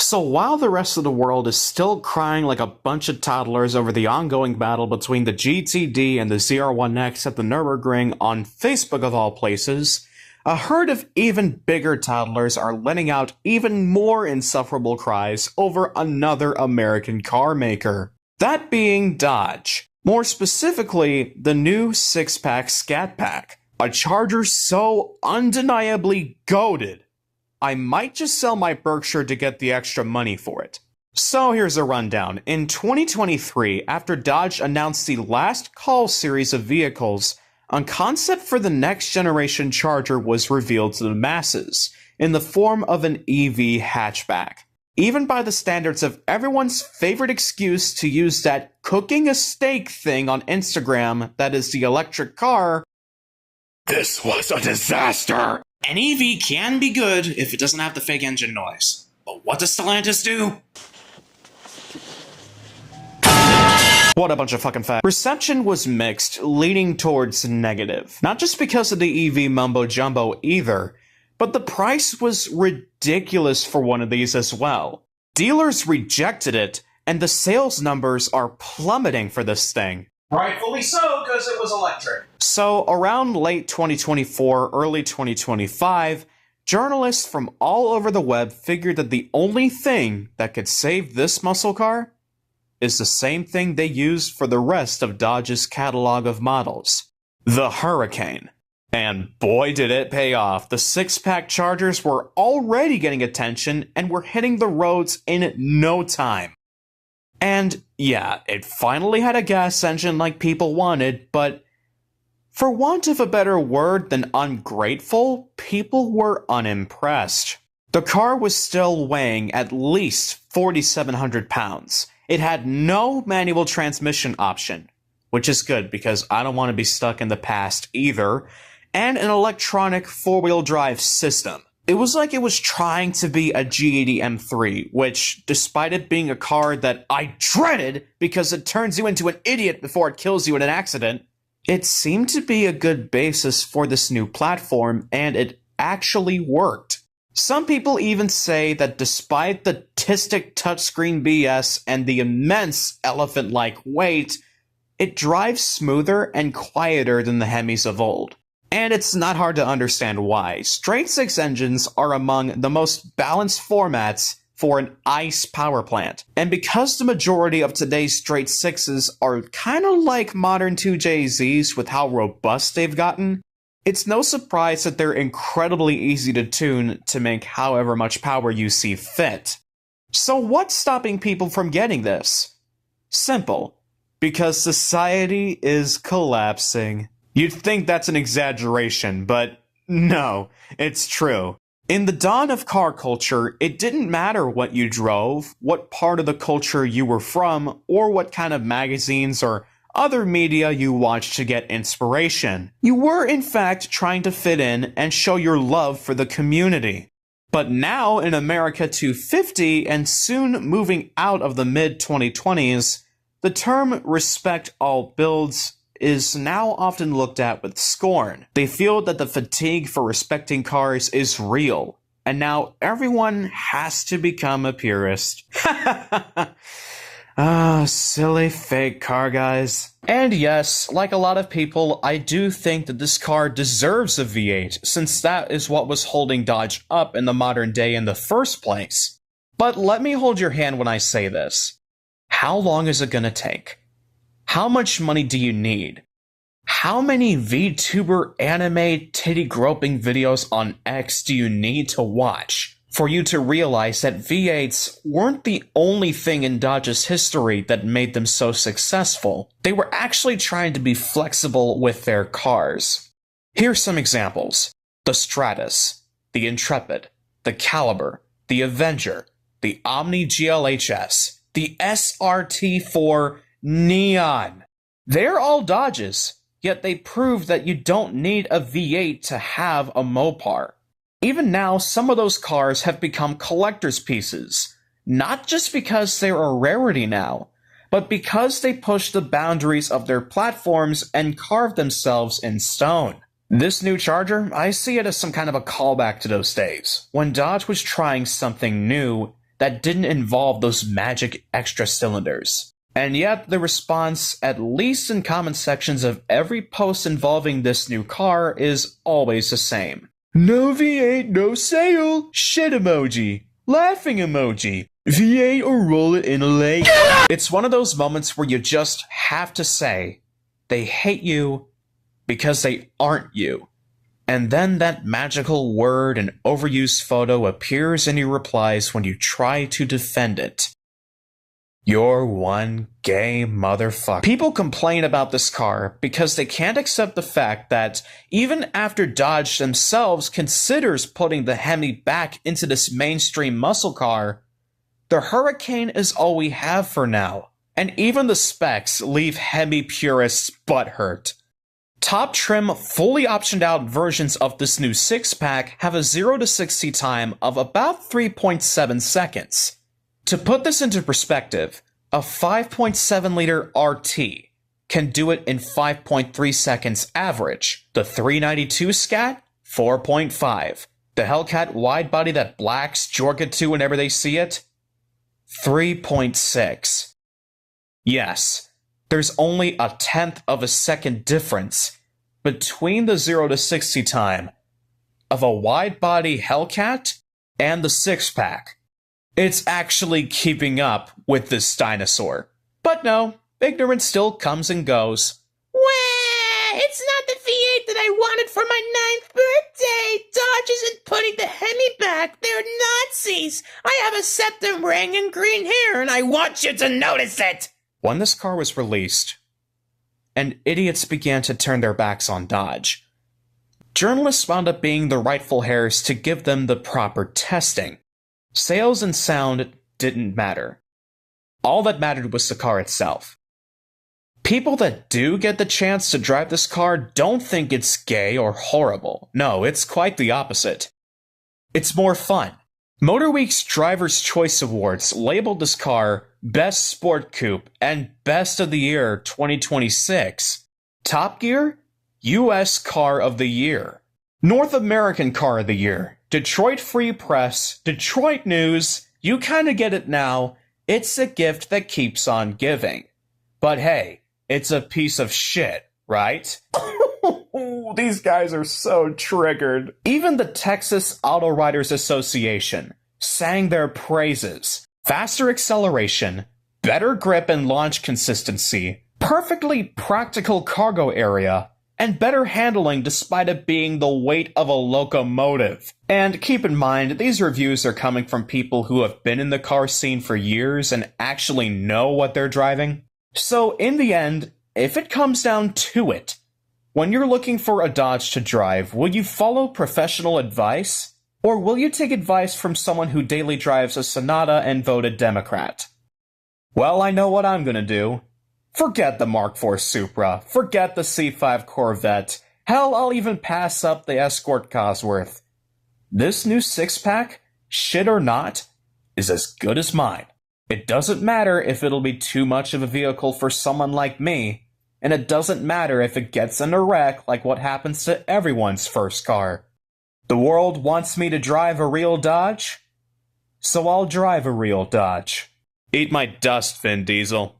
So while the rest of the world is still crying like a bunch of toddlers over the ongoing battle between the GTD and the ZR1X at the Nürburgring on Facebook of all places, a herd of even bigger toddlers are letting out even more insufferable cries over another American car maker. That being Dodge. More specifically, the new Sixpack Scat Pack. A Charger so undeniably goated, I might just sell my Berkshire to get the extra money for it. So here's a rundown. In 2023, after Dodge announced the last call series of vehicles, a concept for the next generation Charger was revealed to the masses, in the form of an EV hatchback. Even by the standards of everyone's favorite excuse to use that cooking a steak thing on Instagram that is the electric car, this was a disaster! An EV can be good if it doesn't have the fake engine noise. But what does Stellantis do? What a bunch of fucking facts. Reception was mixed, leaning towards negative. Not just because of the EV mumbo-jumbo either, but the price was ridiculous for one of these as well. Dealers rejected it, and the sales numbers are plummeting for this thing. Rightfully so, because it was electric. So, around late 2024, early 2025, journalists from all over the web figured that the only thing that could save this muscle car is the same thing they used for the rest of Dodge's catalog of models. The Hurricane. And boy did it pay off. The six-pack Chargers were already getting attention and were hitting the roads in no time. And yeah, it finally had a gas engine like people wanted, but for want of a better word than ungrateful, people were unimpressed. The car was still weighing at least 4,700 pounds. It had no manual transmission option, which is good because I don't want to be stuck in the past either, and an electronic four-wheel drive system. It was like it was trying to be a G80 M3, which, despite it being a car that I dreaded because it turns you into an idiot before it kills you in an accident, it seemed to be a good basis for this new platform, and it actually worked. Some people even say that despite the tistic touchscreen BS and the immense elephant-like weight, it drives smoother and quieter than the Hemis of old. And it's not hard to understand why. Straight-six engines are among the most balanced formats for an ICE power plant. And because the majority of today's straight-sixes are kind of like modern 2JZs with how robust they've gotten, it's no surprise that they're incredibly easy to tune to make however much power you see fit. So what's stopping people from getting this? Simple. Because society is collapsing. You'd think that's an exaggeration, but no, it's true. In the dawn of car culture, it didn't matter what you drove, what part of the culture you were from, or what kind of magazines or other media you watched to get inspiration. You were, in fact, trying to fit in and show your love for the community. But now, in America 250 and soon moving out of the mid-2020s, the term respect all builds is now often looked at with scorn. They feel that the fatigue for respecting cars is real, and now everyone has to become a purist. Ah, silly fake car guys. And yes, like a lot of people, I do think that this car deserves a V8, since that is what was holding Dodge up in the modern day in the first place. But let me hold your hand when I say this. How long is it gonna take? How much money do you need? How many VTuber anime titty groping videos on X do you need to watch for you to realize that V8s weren't the only thing in Dodge's history that made them so successful? They were actually trying to be flexible with their cars. Here's some examples. The Stratus, the Intrepid, the Caliber, the Avenger, the Omni GLHS, the SRT4 Neon. They're all Dodges, yet they prove that you don't need a V8 to have a Mopar. Even now, some of those cars have become collector's pieces, not just because they're a rarity now, but because they push the boundaries of their platforms and carve themselves in stone. This new Charger, I see it as some kind of a callback to those days, when Dodge was trying something new that didn't involve those magic extra cylinders. And yet, the response, at least in comment sections of every post involving this new car, is always the same. No V8, no sale, shit emoji, laughing emoji, V8 or roll it in a lake. It's one of those moments where you just have to say, they hate you because they aren't you. And then that magical word and overused photo appears in your replies when you try to defend it. You're one gay motherfucker. People complain about this car because they can't accept the fact that even after Dodge themselves considers putting the Hemi back into this mainstream muscle car, the Hurricane is all we have for now. And even the specs leave Hemi purists butthurt. Top trim, fully optioned out versions of this new six-pack have a 0 to 60 time of about 3.7 seconds. To put this into perspective, a 5.7-liter RT can do it in 5.3 seconds average. The 392 Scat, 4.5. The Hellcat widebody that blacks Jorga to whenever they see it, 3.6. Yes, there's only a 1/10 of a second difference between the 0 to 60 time of a widebody Hellcat and the six-pack. It's actually keeping up with this dinosaur. But no, ignorance still comes and goes. Wah! It's not the V8 that I wanted for my 9th birthday! Dodge isn't putting the Hemi back! They're Nazis! I have a septum ring and green hair, and I want you to notice it! When this car was released, and idiots began to turn their backs on Dodge, journalists wound up being the rightful heirs to give them the proper testing. Sales and sound didn't matter. All that mattered was the car itself. People that do get the chance to drive this car don't think it's gay or horrible. No, it's quite the opposite. It's more fun. MotorWeek's Driver's Choice Awards labeled this car Best Sport Coupe and Best of the Year 2026. Top Gear, US Car of the Year. North American Car of the Year. Detroit Free Press, Detroit News, you kinda get it now. It's a gift that keeps on giving. But hey, it's a piece of shit, right? These guys are so triggered. Even the Texas Auto Writers Association sang their praises. Faster acceleration, better grip and launch consistency, perfectly practical cargo area, and better handling despite it being the weight of a locomotive. And keep in mind, these reviews are coming from people who have been in the car scene for years and actually know what they're driving. So in the end, if it comes down to it, when you're looking for a Dodge to drive, will you follow professional advice? Or will you take advice from someone who daily drives a Sonata and voted Democrat? Well, I know what I'm gonna do. Forget the Mark IV Supra. Forget the C5 Corvette. Hell, I'll even pass up the Escort Cosworth. This new six-pack, shit or not, is as good as mine. It doesn't matter if it'll be too much of a vehicle for someone like me, and it doesn't matter if it gets in a wreck like what happens to everyone's first car. The world wants me to drive a real Dodge, so I'll drive a real Dodge. Eat my dust, Vin Diesel.